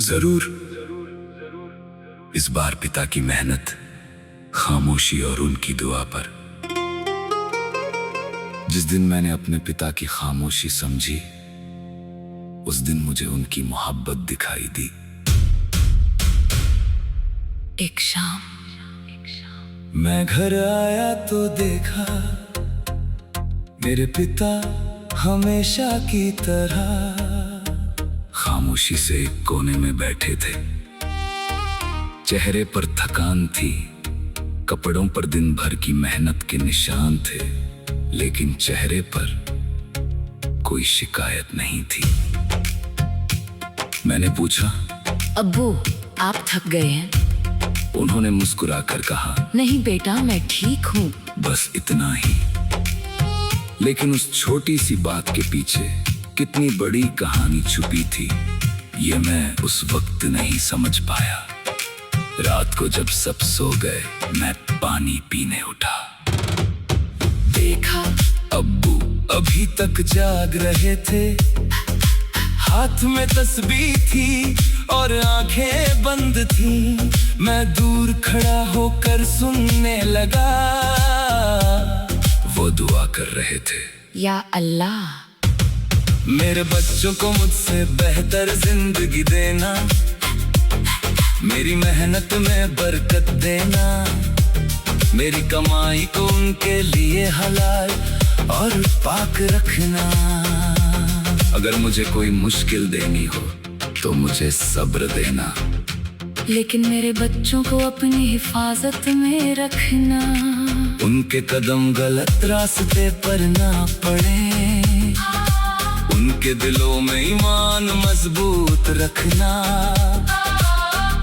जरूर इस बार पिता की मेहनत, खामोशी और उनकी दुआ पर। जिस दिन मैंने अपने पिता की खामोशी समझी, उस दिन मुझे उनकी मोहब्बत दिखाई दी। एक शाम मैं घर आया तो देखा मेरे पिता हमेशा की तरह खामोशी से एक कोने में बैठे थे। चेहरे पर थकान थी, कपड़ों पर दिन भर की मेहनत के निशान थे, लेकिन चेहरे पर कोई शिकायत नहीं थी। मैंने पूछा, अब्बू आप थक गए हैं? उन्होंने मुस्कुराकर कहा, नहीं बेटा मैं ठीक हूँ। बस इतना ही। लेकिन उस छोटी सी बात के पीछे कितनी बड़ी कहानी छुपी थी, ये मैं उस वक्त नहीं समझ पाया। रात को जब सब सो गए, मैं पानी पीने उठा। देखा अब्बू अभी तक जाग रहे थे, हाथ में तस्बीह थी और आंखें बंद थी। मैं दूर खड़ा होकर सुनने लगा, वो दुआ कर रहे थे, या अल्लाह मेरे बच्चों को मुझसे बेहतर जिंदगी देना, मेरी मेहनत में बरकत देना, मेरी कमाई को उनके लिए हलाल और पाक रखना। अगर मुझे कोई मुश्किल देनी हो तो मुझे सब्र देना, लेकिन मेरे बच्चों को अपनी हिफाजत में रखना। उनके कदम गलत रास्ते पर ना पड़े, उनके दिलों में ईमान मजबूत रखना,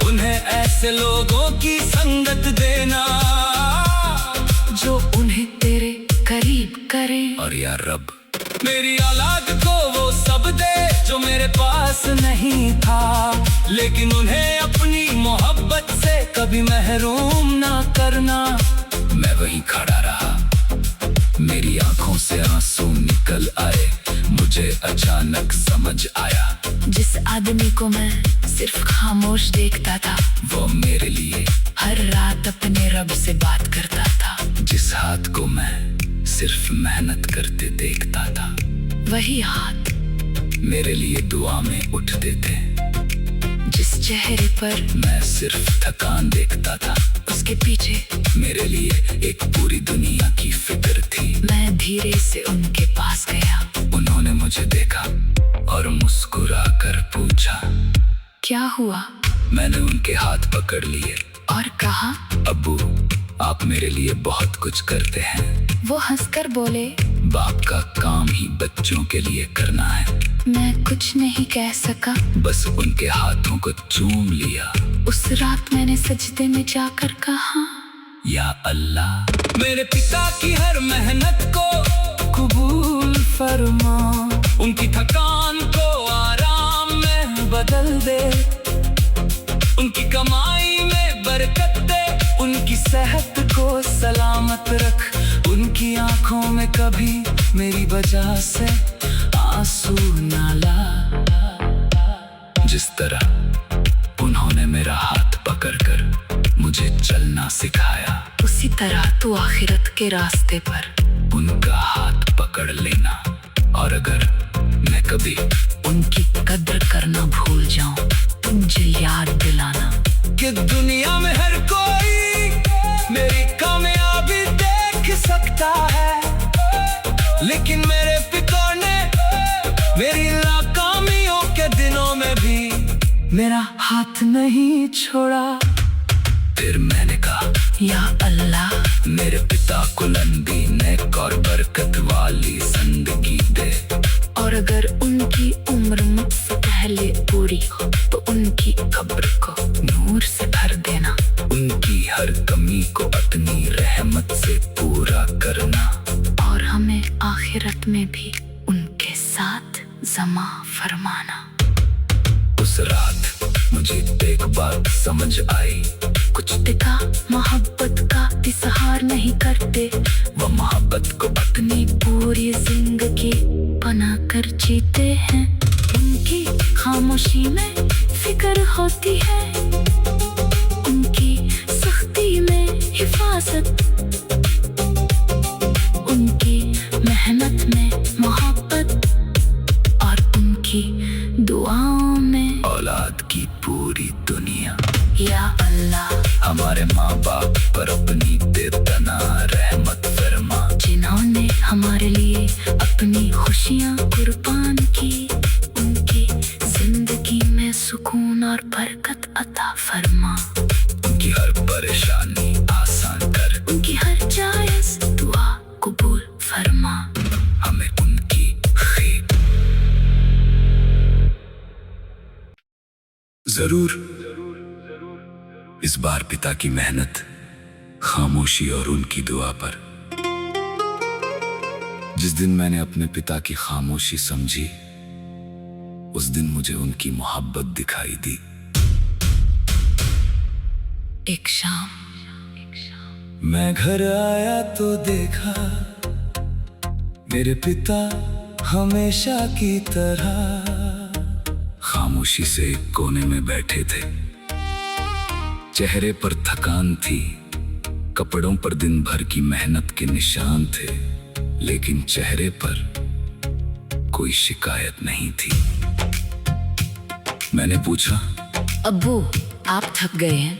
उन्हें ऐसे लोगों की संगत देना जो उन्हें तेरे करीब करे। और या रब मेरी औलाद को वो सब दे जो मेरे पास नहीं था, लेकिन उन्हें अपनी मोहब्बत से कभी महरूम ना करना। मैं वहीं खड़ा रहा, मेरी आंखों से आंसू निकल आए। मुझे अचानक समझ आया, जिस आदमी को मैं सिर्फ खामोश देखता था, वो मेरे लिए हर रात अपने रब से बात करता था। जिस हाथ को मैं सिर्फ मेहनत करते देखता था, वही हाथ मेरे लिए दुआ में उठते थे। जिस चेहरे पर मैं सिर्फ थकान देखता था, उसके पीछे मेरे लिए एक पूरी दुनिया की फिक्र थी। मैं धीरे से उनके पास गया। उन्होंने मुझे देखा और मुस्कुरा कर पूछा, क्या हुआ? मैंने उनके हाथ पकड़ लिए और कहा, अब्बू आप मेरे लिए बहुत कुछ करते हैं। वो हंसकर बोले, बाप का काम ही बच्चों के लिए करना है। मैं कुछ नहीं कह सका, बस उनके हाथों को चूम लिया। उस रात मैंने सजदे में जाकर कहा, या अल्लाह मेरे पिता की हर मेहनत को कबूल फरमा, उनकी थकान को आराम में बदल दे, उनकी कमाई में बरकत दे, उनकी सेहत को सलामत रख, उनकी आंखों में कभी मेरी वजह से आंसू ना ला। जिस तरह उन्होंने मेरा हाथ पकड़कर मुझे चलना सिखाया, उसी तरह तू आखिरत के रास्ते पर उनका हाथ पकड़ लेना। और अगर मैं कभी उनकी कद्र करना भूल जाऊं, तो मुझे याद दिलाना कि दुनिया में हर कोई मेरी कामयाबी देख सकता है, लेकिन मेरे पिता ने मेरी नाकामियों के दिनों में भी मेरा हाथ नहीं छोड़ा। फिर मैंने कहा, या अल्लाह मेरे पिता को लंबी नेक और बरकत वाली जिंदगी दे, और अगर उनकी उम्र मुझसे पहले पूरी हो तो उनकी कब्र को नूर से भर देना, उनकी हर कमी को अपनी रहमत से पूरा करना, और हमें आखिरत में भी उनके साथ जमा फरमाना। उस रात मुझे एक बात समझ आई, कुछ पिता मोहब्बत का इजहार नहीं करते, वो मोहब्बत को अपनी पूरी जिंदगी बना कर जीते हैं। उनकी खामोशी में फिक्र होती है, उनकी सख्ती में हिफाजत, उनकी मेहनत में मोहब्बत और उनकी दुआओं में औलाद की पूरी दुनिया। या अल्लाह हमारे माँ बाप पर अपनी बेपना रहमत फरमा, जिन्होंने हमारे लिए अपनी खुशियाँ कुर्बान की, उनकी जिंदगी में सुकून और बरकत अता फरमा, उनकी हर परेशानी आसान कर, उनकी हर जायज़ दुआ कबूल फरमा। हमें उनकी खैर जरूर। इस बार पिता की मेहनत, खामोशी और उनकी दुआ पर। जिस दिन मैंने अपने पिता की खामोशी समझी, उस दिन मुझे उनकी मोहब्बत दिखाई दी। एक शाम मैं घर आया तो देखा मेरे पिता हमेशा की तरह खामोशी से एक कोने में बैठे थे। चेहरे पर थकान थी, कपड़ों पर दिन भर की मेहनत के निशान थे, लेकिन चेहरे पर कोई शिकायत नहीं थी। मैंने पूछा, अब्बू आप थक गए हैं?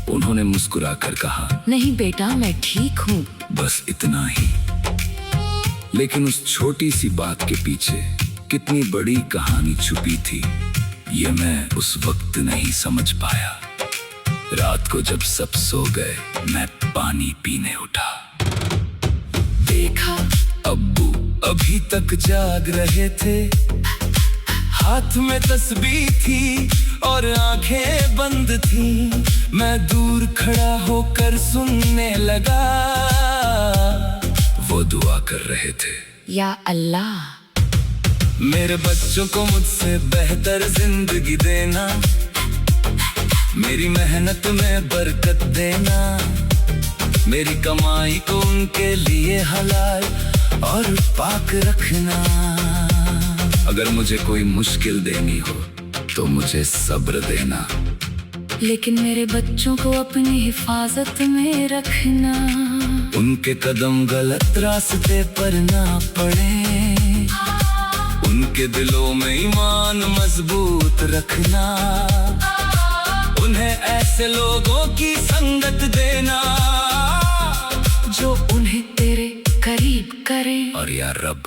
उन्होंने मुस्कुराकर कहा, नहीं बेटा मैं ठीक हूँ। बस इतना ही। लेकिन उस छोटी सी बात के पीछे कितनी बड़ी कहानी छुपी थी, ये मैं उस वक्त नहीं समझ पाया। रात को जब सब सो गए, मैं पानी पीने उठा। देखा अब्बू अभी तक जाग रहे थे, हाथ में तस्बीह थी और आंखें बंद थीं। मैं दूर खड़ा होकर सुनने लगा, वो दुआ कर रहे थे, या अल्लाह मेरे बच्चों को मुझसे बेहतर जिंदगी देना, मेरी मेहनत में बरकत देना, मेरी कमाई को उनके लिए हलाल और पाक रखना। अगर मुझे कोई मुश्किल देनी हो तो मुझे सब्र देना, लेकिन मेरे बच्चों को अपनी हिफाजत में रखना। उनके कदम गलत रास्ते पर ना पड़े, उनके दिलों में ईमान मजबूत रखना, उन्हें ऐसे लोगों की संगत देना जो उन्हें तेरे करीब करे। और या रब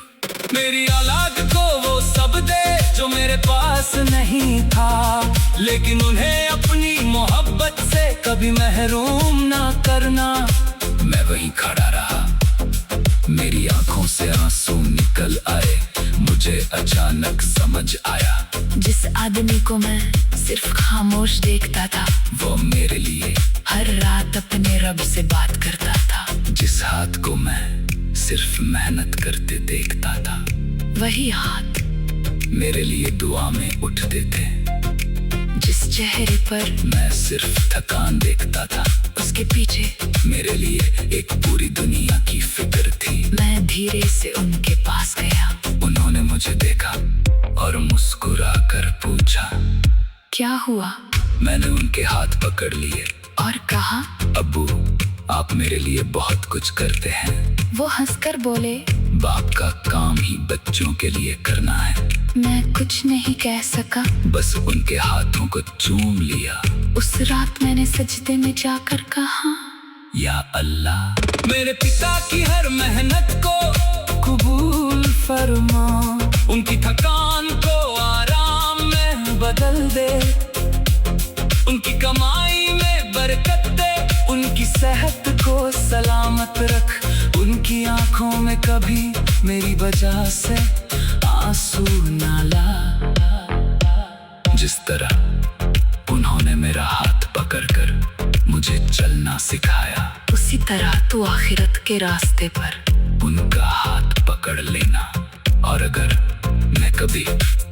मेरी औलाद को वो सब दे जो मेरे पास नहीं था, लेकिन उन्हें अपनी मोहब्बत से कभी महरूम ना करना। मैं वहीं खड़ा रहा, मेरी आंखों से आंसू निकल आए। मुझे अचानक समझ आया, जिस आदमी को मैं सिर्फ खामोश देखता था, वो मेरे लिए हर रात अपने रब से बात करता था। जिस हाथ को मैं सिर्फ मेहनत करते देखता था, वही हाथ मेरे लिए दुआ में उठते थे। जिस चेहरे पर मैं सिर्फ थकान देखता था, उसके पीछे मेरे लिए एक पूरी दुनिया की फिक्र थी। मैं धीरे से उनके पास गया। उन्होंने मुझे देखा और मुस्कुराकर पूछा, क्या हुआ? मैंने उनके हाथ पकड़ लिए और कहा, अब्बू आप मेरे लिए बहुत कुछ करते हैं। वो हंसकर बोले, बाप का काम ही बच्चों के लिए करना है। मैं कुछ नहीं कह सका, बस उनके हाथों को चूम लिया। उस रात मैंने सजदे में जाकर कहा, या अल्लाह मेरे पिता की हर मेहनत को कबूल फरमा, उनकी थकान को आराम में बदल दे, उनकी कमाई में बरकत दे, उनकी सेहत को सलामत रख, उनकी आंखों में कभी मेरी वजह से आंसू ना ला। जिस तरह उन्होंने मेरा हाथ पकड़कर मुझे चलना सिखाया, उसी तरह तू आखिरत के रास्ते पर उनका हाथ पकड़ लेना। और अगर मैं कभी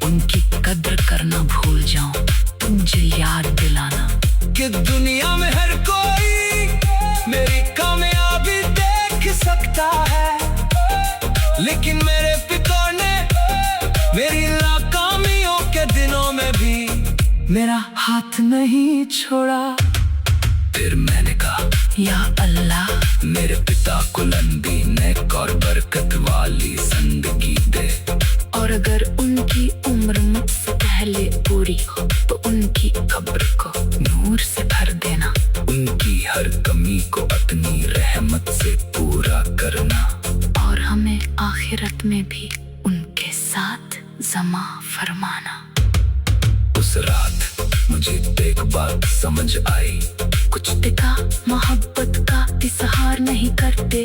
उनकी कद्र करना भूल जाऊं तो मुझे याद दिलाना कि दुनिया में हर कोई मेरी कामयाबी देख सकता है, लेकिन मेरे पिता ने मेरी नाकामियों के दिनों में भी मेरा हाथ नहीं छोड़ा। फिर मैंने कहा, या अल्लाह, मेरे पिता को लंबी नेक और बरकत वाली जिंदगी दे। और अगर उनकी उम्र मुझसे पहले पूरी हो तो उनकी कब्र को नूर से भर देना। उनकी हर कमी को अपनी रहमत से पूरा करना। और हमें आखिरत में भी उनके साथ जमा फरमाना। उस रात मुझे एक बात समझ आई। कुछ पिता मोहब्बत का इजहार नहीं करते,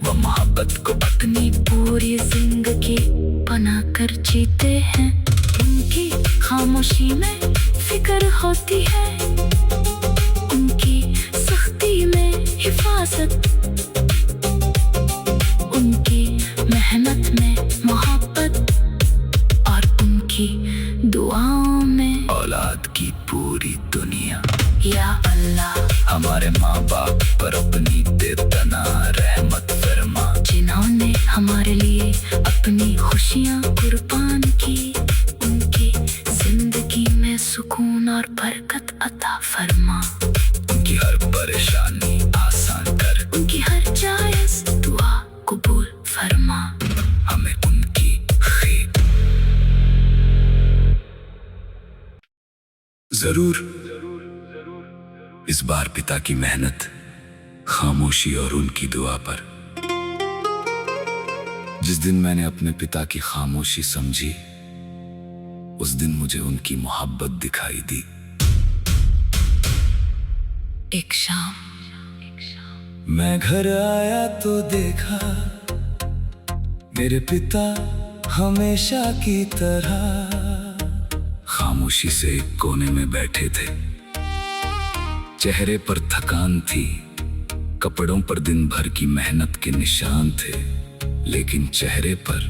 वो मोहब्बत को अपनी पूरी जिंदगी बना कर जीते हैं। उनकी खामोशी में फिक्र होती है, उनकी सख्ती में हिफाजत, उनकी मेहनत में मोहब्बत और उनकी दुआओं में औलाद की पूरी दुनिया। या अल्लाह, हमारे माँ बाप पर अपनी बेपनाह रहमत फरमा। जिन्होंने हमारे लिए अपनी खुशियाँ कुर्बान की, उनकी जिंदगी में सुकून और बरकत अता फरमा। उनकी हर परेशानी आसान कर, उनकी हर जायज़ दुआ कबूल फरमा। हमें उनकी खैर जरूर। इस बार पिता की मेहनत, खामोशी और उनकी दुआ पर। जिस दिन मैंने अपने पिता की खामोशी समझी, उस दिन मुझे उनकी मोहब्बत दिखाई दी। एक शाम मैं घर आया तो देखा मेरे पिता हमेशा की तरह खामोशी से एक कोने में बैठे थे। चेहरे पर थकान थी, कपड़ों पर दिन भर की मेहनत के निशान थे, लेकिन चेहरे पर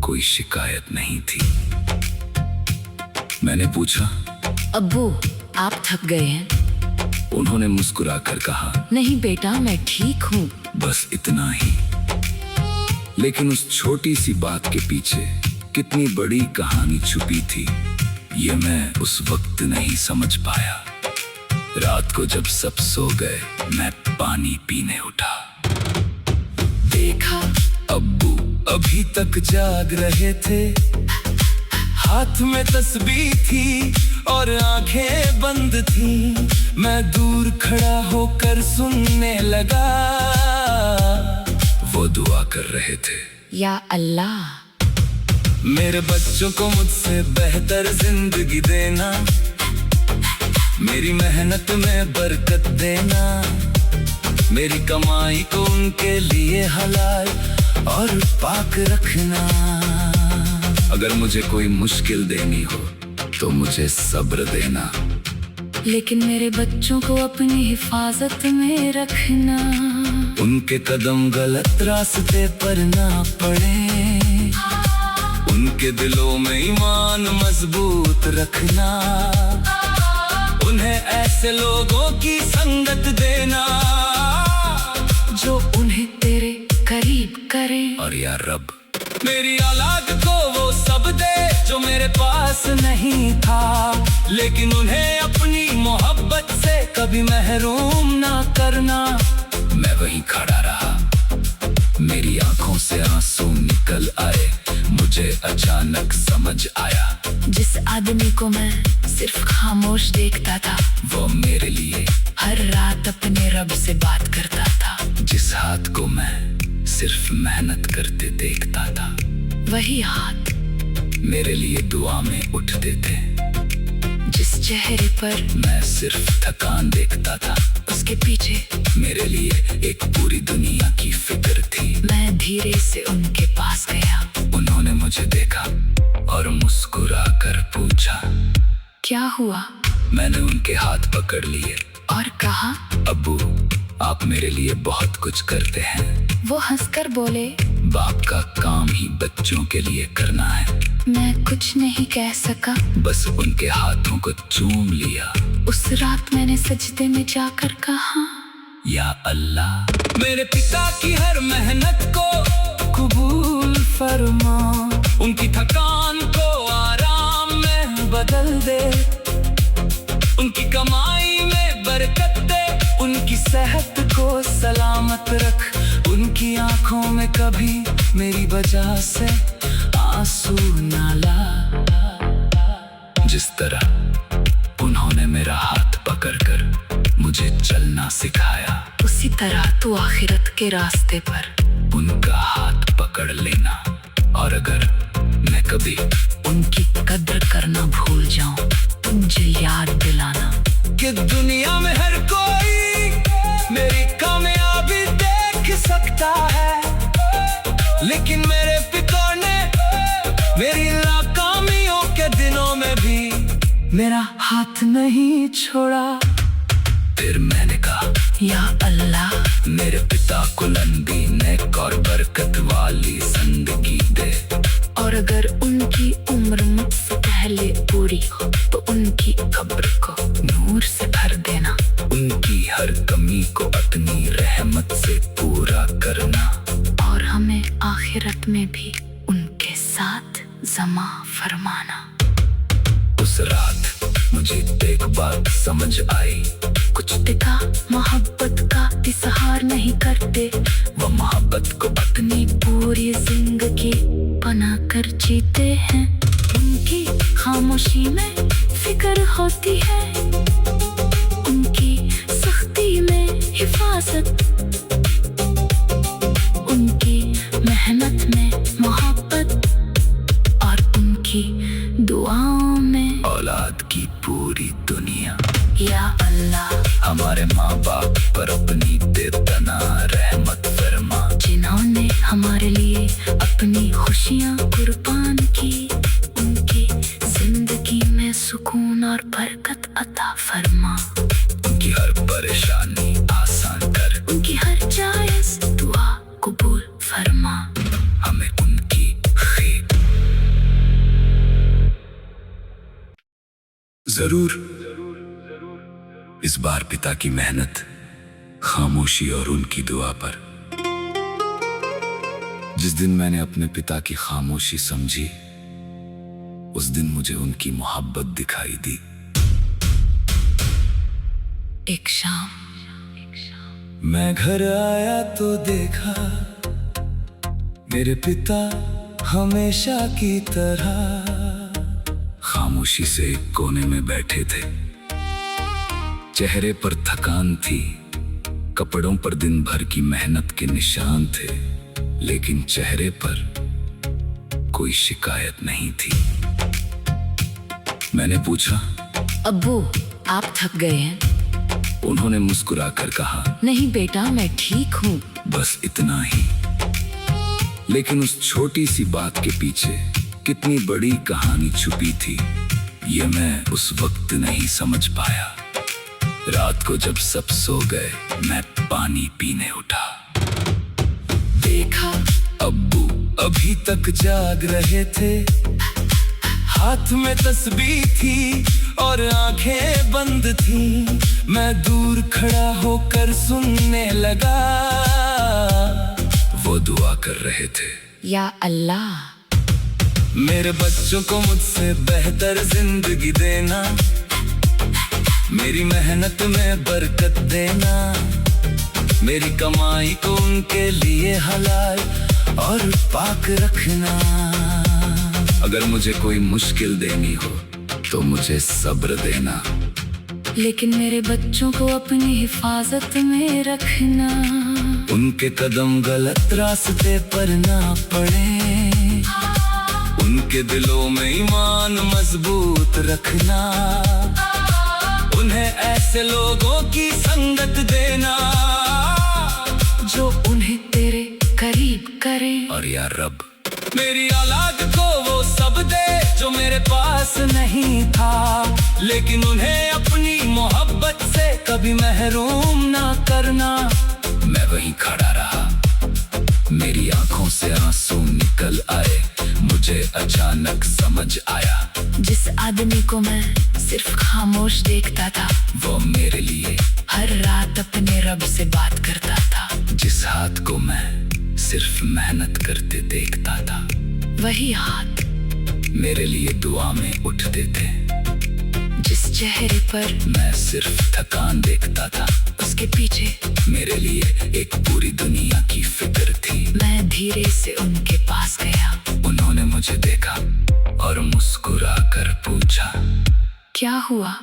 कोई शिकायत नहीं थी। मैंने पूछा, अब्बू, आप थक गए हैं? उन्होंने मुस्कुराकर कहा, नहीं बेटा, मैं ठीक हूँ। बस इतना ही। लेकिन उस छोटी सी बात के पीछे कितनी बड़ी कहानी छुपी थी, ये मैं उस वक्त नहीं समझ पाया। रात को जब सब सो गए, मैं पानी पीने उठा। देखा अब्बू अभी तक जाग रहे थे, हाथ में तस्बीह थी और आंखें बंद थी। मैं दूर खड़ा होकर सुनने लगा, वो दुआ कर रहे थे, या अल्लाह, मेरे बच्चों को मुझसे बेहतर जिंदगी देना, मेरी मेहनत में बरकत देना, मेरी कमाई को उनके लिए हलाल और पाक रखना। अगर मुझे कोई मुश्किल देनी हो तो मुझे सब्र देना, लेकिन मेरे बच्चों को अपनी हिफाजत में रखना। उनके कदम गलत रास्ते पर ना पड़े, उनके दिलों में ईमान मजबूत रखना। उन्हें ऐसे लोगों की संगत देना जो उन्हें तेरे करीब करे। और या रब, मेरी औलाद को वो सब दे जो मेरे पास नहीं था, लेकिन उन्हें अपनी मोहब्बत से कभी महरूम ना करना। मैं वहीं खड़ा रहा, मेरी आंखों से आंसू निकल आए। मुझे अचानक समझ आया, जिस आदमी को मैं सिर्फ खामोश देखता था, वो मेरे लिए हर रात अपने रब से बात करता था। जिस हाथ को मैं सिर्फ मेहनत करते देखता था, वही हाथ मेरे लिए दुआ में उठते थे। जिस चेहरे पर मैं सिर्फ थकान देखता था, उसके पीछे मेरे लिए एक पूरी दुनिया की फिक्र थी। मैं धीरे से उनके पास गया। उन्होंने मुझे देखा और मुस्कुरा कर पूछा, क्या हुआ? मैंने उनके हाथ पकड़ लिए और कहा, अब्बू, आप मेरे लिए बहुत कुछ करते हैं। वो हंसकर बोले, बाप का काम ही बच्चों के लिए करना है। मैं कुछ नहीं कह सका, बस उनके हाथों को चूम लिया। उस रात मैंने सजदे में जाकर कहा, या अल्लाह, मेरे पिता की हर मेहनत को कबूल फरमा, उनकी थकान को आराम में बदल दे, उनकी कमाई में बरकत दे, उनकी सेहत को सलामत रख, उनकी आंखों में कभी मेरी वजह से आंसू ना ला। जिस तरह उन्होंने मेरा हाथ पकड़कर मुझे चलना सिखाया, उसी तरह तू आखिरत के रास्ते पर उनका हाथ पकड़ लेना। और अगर मैं कभी उनकी कद्र करना भूल जाऊं तो मुझे याद दिलाना कि दुनिया में हर कोई मेरी कामयाबी देख सकता है, लेकिन मेरे पिता ने मेरी नाकामियों के दिनों में भी मेरा हाथ नहीं छोड़ा। फिर मैंने कहा, या अल्लाह मेरे पिता को लंबी नेक और बरकत वाली जिंदगी दे, और अगर उनकी उम्र मुझसे पहले पूरी हो तो उनकी कब्र को नूर से भर देना, उनकी हर कमी को अपनी रहमत से पूरा करना, और हमें आखिरत में भी उनके साथ जमा फरमाना। उस रात मुझे एक बात समझ आई, कुछ पिता मोहब्बत का इजहार नहीं करते, वो मोहब्बत को अपनी पूरी जिंदगी बना कर जीते हैं। उनकी खामोशी में फिक्र होती है, उनकी सख्ती में हिफाजत, उनकी मेहनत में मोहब्बत, और उनकी दुआओं में औलाद की पूरी दुनिया। या अल्लाह हमारे माँ बाप पर अपनी बेपना रहमत फरमा, जिन्होंने हमारे लिए अपनी खुशियाँ कुर्बान की, उनकी जिंदगी में सुकून और बरकत अता फरमा, उनकी हर परेशानी आसान कर, उनकी हर जायज़ दुआ कबूल फरमा। हमें उनकी खैर जरूर। इस बार पिता की मेहनत, खामोशी और उनकी दुआ पर। जिस दिन मैंने अपने पिता की खामोशी समझी, उस दिन मुझे उनकी मोहब्बत दिखाई दी। एक शाम मैं घर आया तो देखा मेरे पिता हमेशा की तरह खामोशी से एक कोने में बैठे थे। चेहरे पर थकान थी, कपड़ों पर दिन भर की मेहनत के निशान थे, लेकिन चेहरे पर कोई शिकायत नहीं थी। मैंने पूछा, अब्बू आप थक गए हैं? उन्होंने मुस्कुराकर कहा, नहीं बेटा मैं ठीक हूँ। बस इतना ही। लेकिन उस छोटी सी बात के पीछे कितनी बड़ी कहानी छुपी थी, ये मैं उस वक्त नहीं समझ पाया। रात को जब सब सो गए, मैं पानी पीने उठा। देखा अब्बू अभी तक जाग रहे थे, हाथ में तस्बीह थी और आंखें बंद थी। मैं दूर खड़ा होकर सुनने लगा, वो दुआ कर रहे थे, या अल्लाह मेरे बच्चों को मुझसे बेहतर जिंदगी देना, मेरी मेहनत में बरकत देना, मेरी कमाई को उनके लिए हलाल और पाक रखना। अगर मुझे कोई मुश्किल देनी हो तो मुझे सब्र देना, लेकिन मेरे बच्चों को अपनी हिफाजत में रखना। उनके कदम गलत रास्ते पर ना पड़े, उनके दिलों में ईमान मजबूत रखना। उन्हें ऐसे लोगों की संगत देना जो उन्हें तेरे करीब करे। और या रब मेरी औलाद को वो सब दे जो मेरे पास नहीं था, लेकिन उन्हें अपनी मोहब्बत से कभी महरूम ना करना। मैं वहीं खड़ा रहा, मेरी आंखों से आंसू निकल आए। मुझे अचानक समझ आया, जिस आदमी को मैं सिर्फ खामोश देखता था, वो मेरे लिए हर रात अपने रब से बात करता था। जिस हाथ को मैं सिर्फ मेहनत करते देखता था, वही हाथ मेरे लिए दुआ में उठते थे। चेहरे पर मैं सिर्फ थकान देखता था। उसके पीछे मेरे लिए एक पूरी दुनिया की फिक्र थी। मैं धीरे से उनके पास गया। उन्होंने मुझे देखा और मुस्कुरा कर पूछा, क्या हुआ?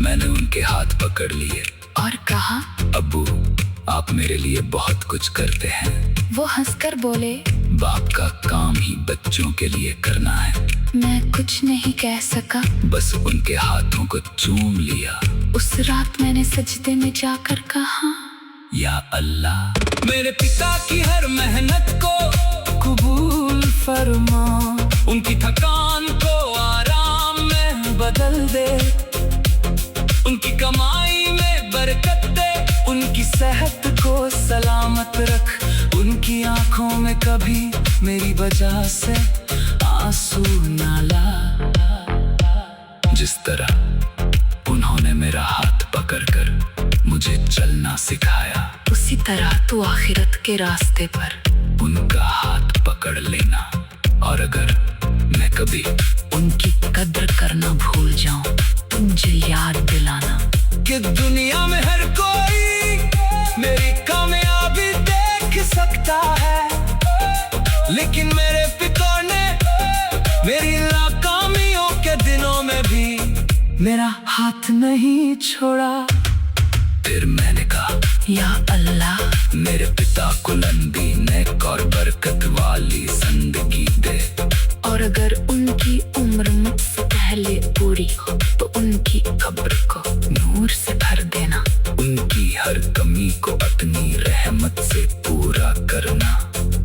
मैंने उनके हाथ पकड़ लिए और कहा, अब्बू, आप मेरे लिए बहुत कुछ करते हैं। वो हंसकर बोले, बाप का काम ही बच्चों के लिए करना है। मैं कुछ नहीं कह सका, बस उनके हाथों को चूम लिया। उस रात मैंने सजदे में जाकर कहा, या अल्लाह, मेरे पिता की हर मेहनत को कबूल फरमा। उनकी थकान को आराम में बदल दे, उनकी कमाई में बरकत दे, उनकी सेहत को सलामत रख। उनकी आंखों में कभी मेरी वजह से आंसू ना ला। जिस तरह उन्होंने मेरा हाथ पकड़कर मुझे चलना सिखाया, उसी तरह तू आखिरत के रास्ते पर उनका हाथ पकड़ लेना। और अगर मैं कभी उनकी कद्र करना भूल जाऊं, मुझे याद दिलाना कि दुनिया में हर कोई मेरी कामयाबी देख सकता है, लेकिन मेरे पिता ने मेरी नाकामियों के दिनों में भी मेरा हाथ नहीं छोड़ा। फिर मैंने कहा, या अल्लाह, मेरे पिता को लंबी नेक और बरकत वाली जिंदगी दे। और अगर उनकी उम्र मुझसे पहले पूरी हो तो उनकी कब्र को नूर से भर देना। उनकी हर कमी को अपनी रहमत से पूरा करना।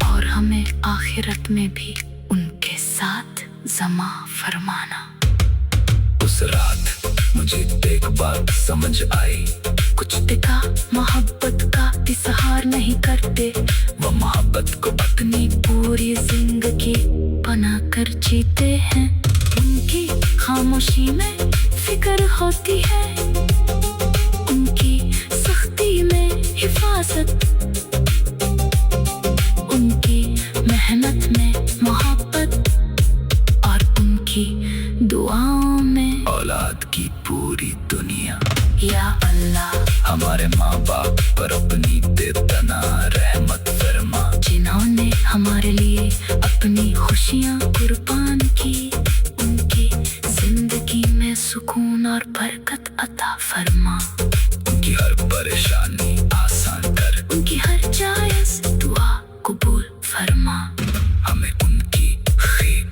और हमें आखिरत में भी उनके साथ जमा फरमाना। उस रात मुझे एक बात समझ आई, कुछ पिता मोहब्बत का इजहार नहीं करते, वो मोहब्बत को अपनी पूरी जिंदगी बना कर जीते हैं। उनकी खामोशी में फिक्र होती है, उनकी सख्ती में हिफाजत, उनकी मेहनत में मोहब्बत, और उनकी दुआओं में औलाद की पूरी दुनिया। या अल्लाह, हमारे माँ बाप पर अपनी बेपना रहमत फरमा, जिन्होंने हमारे लिए अपनी खुशियाँ कुर्बान की। उनकी जिंदगी में सुकून और बरकत अता फरमा। उनकी हर परेशानी आसान कर, उनकी हर जायज़ दुआ कबूल फरमा। हमें उनकी खैर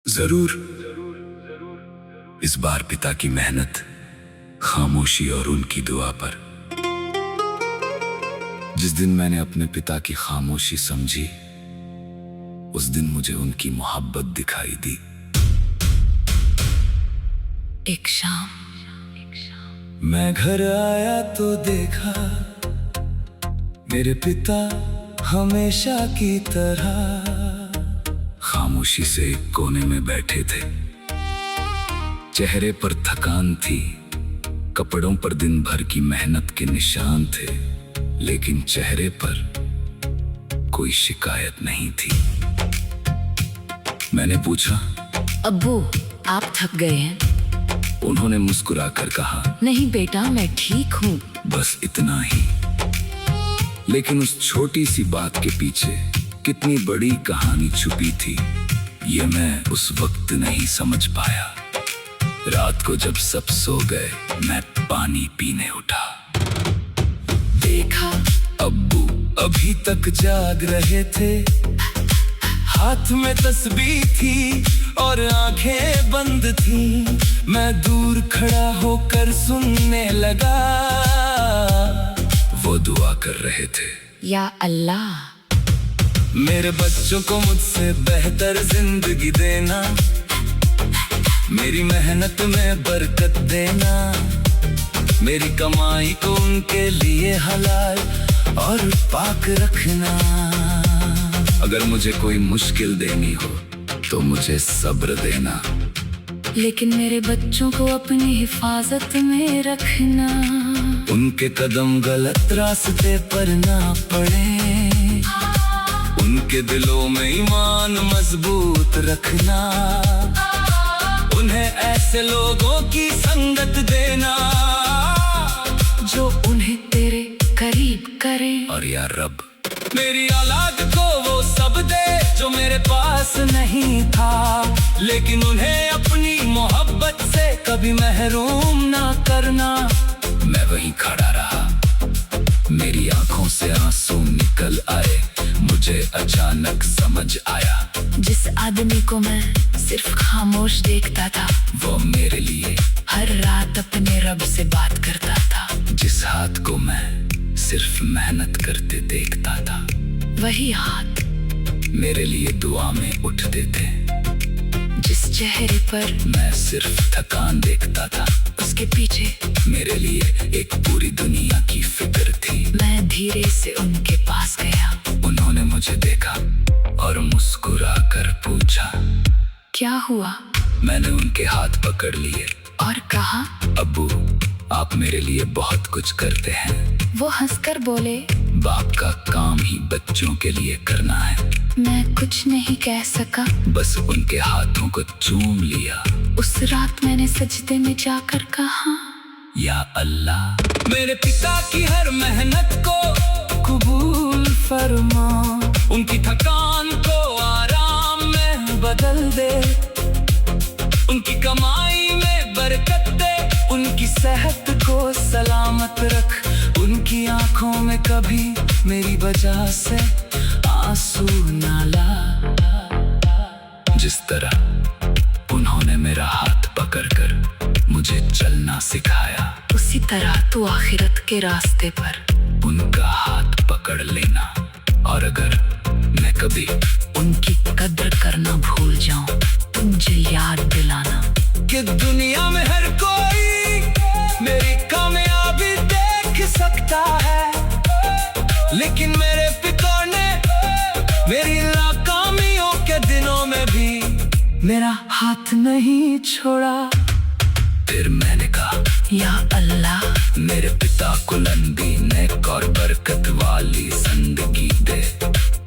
जरूर। इस बार पिता की मेहनत, खामोशी और उनकी दुआ पर। जिस दिन मैंने अपने पिता की खामोशी समझी, उस दिन मुझे उनकी मोहब्बत दिखाई दी। एक शाम मैं घर आया तो देखा मेरे पिता हमेशा की तरह खामोशी से एक कोने में बैठे थे। चेहरे पर थकान थी, कपड़ों पर दिन भर की मेहनत के निशान थे, लेकिन चेहरे पर कोई शिकायत नहीं थी। मैंने पूछा, अब्बू, आप थक गए हैं? उन्होंने मुस्कुराकर कहा, नहीं बेटा, मैं ठीक हूँ। बस इतना ही। लेकिन उस छोटी सी बात के पीछे कितनी बड़ी कहानी छुपी थी, ये मैं उस वक्त नहीं समझ पाया। रात को जब सब सो गए, मैं पानी पीने उठा। देखा अब्बू अभी तक जाग रहे थे, हाथ में तस्बीह थी और आंखें बंद थीं। मैं दूर खड़ा होकर सुनने लगा, वो दुआ कर रहे थे, या अल्लाह, मेरे बच्चों को मुझसे बेहतर जिंदगी देना, मेरी मेहनत में बरकत देना, मेरी कमाई को उनके लिए हलाल और पाक रखना। अगर मुझे कोई मुश्किल देनी हो तो मुझे सब्र देना, लेकिन मेरे बच्चों को अपनी हिफाजत में रखना। उनके कदम गलत रास्ते पर ना पड़े, उनके दिलों में ईमान मजबूत रखना। ऐसे लोगों की संगत देना जो उन्हें तेरे करीब करे। और या रब मेरी औलाद को वो सब दे जो मेरे पास नहीं था, लेकिन उन्हें अपनी मोहब्बत से कभी महरूम ना करना। मैं वहीं खड़ा रहा, मेरी आंखों से आंसू निकल आए। मुझे अचानक समझ आया, जिस आदमी को मैं सिर्फ खामोश देखता था, वो मेरे लिए हर रात अपने रब से बात करता था। जिस हाथ को मैं सिर्फ मेहनत करते देखता था, वही हाथ मेरे लिए दुआ में उठते थे। जिस चेहरे पर मैं सिर्फ थकान देखता था, उसके पीछे मेरे लिए एक पूरी दुनिया की फिक्र थी। मैं धीरे से उनके पास गया। उन्होंने मुझे देखा और मुस्कुरा कर पूछा, क्या हुआ? मैंने उनके हाथ पकड़ लिए और कहा, अब्बू आप मेरे लिए बहुत कुछ करते हैं। वो हंसकर बोले, बाप का काम ही बच्चों के लिए करना है। मैं कुछ नहीं कह सका, बस उनके हाथों को चूम लिया। उस रात मैंने सजदे में जाकर कहा, या अल्लाह मेरे पिता की हर मेहनत को कबूल फरमा, उनकी थकान को आराम में बदल दे, उनकी कमाई में बरकत दे, उनकी सेहत को सलामत रख, उनकी आंखों में कभी मेरी वजह से आंसू ना ला। जिस तरह उन्होंने मेरा हाथ पकड़कर मुझे चलना सिखाया, उसी तरह तू आखिरत के रास्ते पर उनका हाथ पकड़ लेना। और अगर मैं कभी उनकी कद्र करना भूल जाऊं, मुझे याद दिलाना कि दुनिया में हर कोई मेरी कामयाबी देख सकता है, लेकिन मेरे पिता ने मेरी नाकामियों के दिनों में भी मेरा हाथ नहीं छोड़ा। फिर मैंने कहा, या अल्लाह मेरे पिता को लंबी नेक और बरकत वाली जिंदगी दे,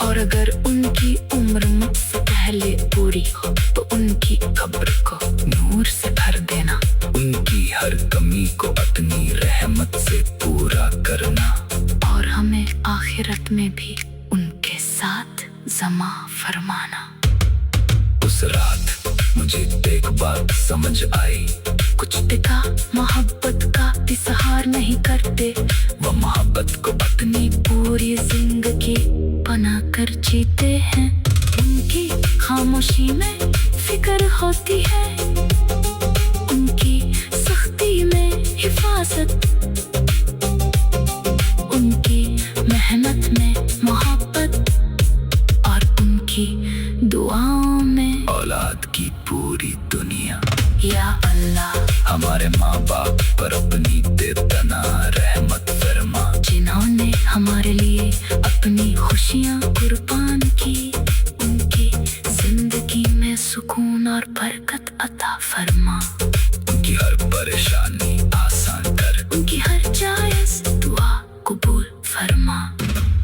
और अगर उनकी उम्र मुझसे पहले पूरी हो तो उनकी कब्र को नूर से भर देना। उनकी हर कमी को अपनी रहमत से पूरा करना, और हमें आखिरत में भी उनके साथ जमा फरमाना। उस रात मुझे एक बात समझ आई, कुछ पिता मोहब्बत का इजहार नहीं करते, वो मोहब्बत को अपनी पूरी जिंदगी बना कर जीते हैं। उनकी खामोशी में फिक्र होती है, उनकी सख्ती में हिफाजत, उनकी मेहनत में मोहब्बत, और उनकी दुआओं में औलाद की पूरी दुनिया। या अल्लाह हमारे माँ बाप पर अपनी बेपना रहमत फरमा, जिन्होंने हमारे लिए अपनी खुशियाँ कुर्बान की, उनकी जिंदगी में सुकून और बरकत अता फरमा, उनकी हर परेशानी आसान कर, उनकी हर जायज़ दुआ कबूल फरमा।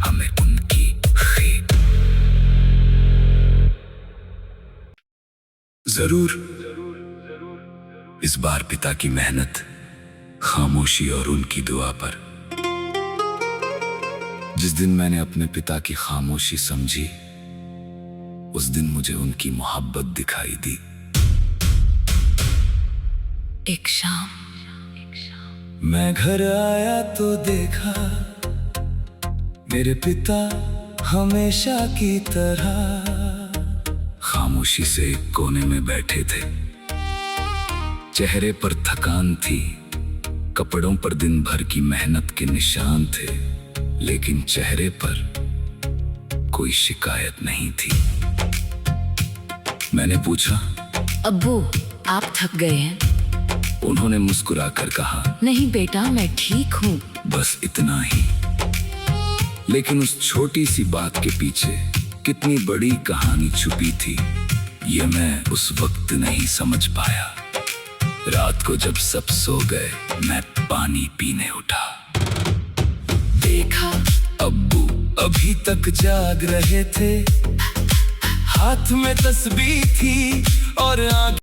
हमें उनकी खैर जरूर। इस बार पिता की मेहनत, खामोशी और उनकी दुआ पर। जिस दिन मैंने अपने पिता की खामोशी समझी, उस दिन मुझे उनकी मोहब्बत दिखाई दी। एक शाम मैं घर आया तो देखा मेरे पिता हमेशा की तरह खामोशी से एक कोने में बैठे थे। चेहरे पर थकान थी, कपड़ों पर दिन भर की मेहनत के निशान थे, लेकिन चेहरे पर कोई शिकायत नहीं थी। मैंने पूछा, अब्बू आप थक गए हैं? उन्होंने मुस्कुराकर कहा, नहीं बेटा मैं ठीक हूँ। बस इतना ही। लेकिन उस छोटी सी बात के पीछे कितनी बड़ी कहानी छुपी थी, ये मैं उस वक्त नहीं समझ पाया। रात को जब सब सो गए, मैं पानी पीने उठा। देखा अब्बू अभी तक जाग रहे थे, हाथ में तस्बीह थी और आंखें